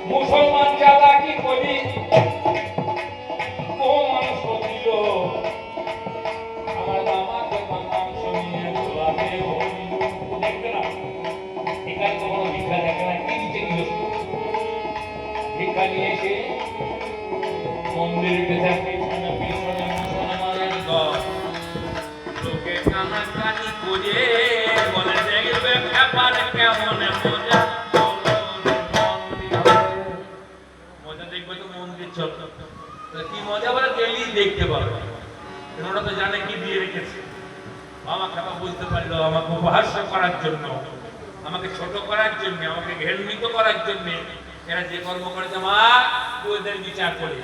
মুসলমান চালা কি করি বহু মানুষ দিল আমার মামাকে মাংস নিয়ে গোলাপে দেখবে না এখানে কখনো ভিক্ষা দেখে না কি দিতে গেল ভিক্ষা নিয়ে এসে মন্দিরের পেছনে পিছনে মুসলমানের দল লোকে কানাকানি করে বলে দেখবে ব্যাপার কেমন মজা কি মজা বলে গেলি দেখতে পারো ওরা তো জানে কি দিয়ে রেখেছে মামা খাপা বুঝতে পারলো আমাকে উপহাস্য করার জন্য আমাকে ছোট করার জন্য আমাকে ঘৃণিত করার জন্য এরা যে কর্ম করেছে মা ওদের বিচার করে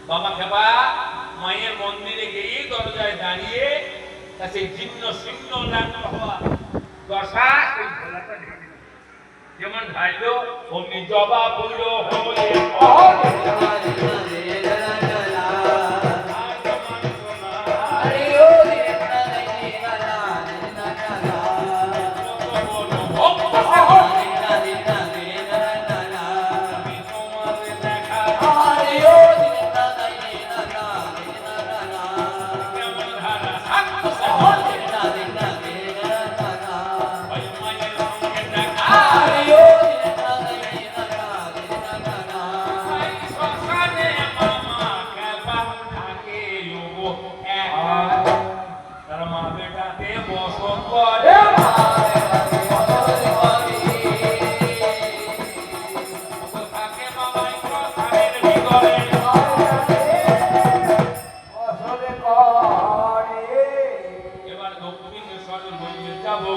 বাবা খাপা মায়ের মন্দিরে গিয়ে দরজায় দাঁড়িয়ে তা সেই জীর্ণ শীর্ণ হওয়া দশা ওই ভোলাটা যেমন ঢাইলো অমনি জবাব হইল তারা মা বেটাকে বসত করে এবার দক্ষিণেশ্বরের মন্দির যাবো।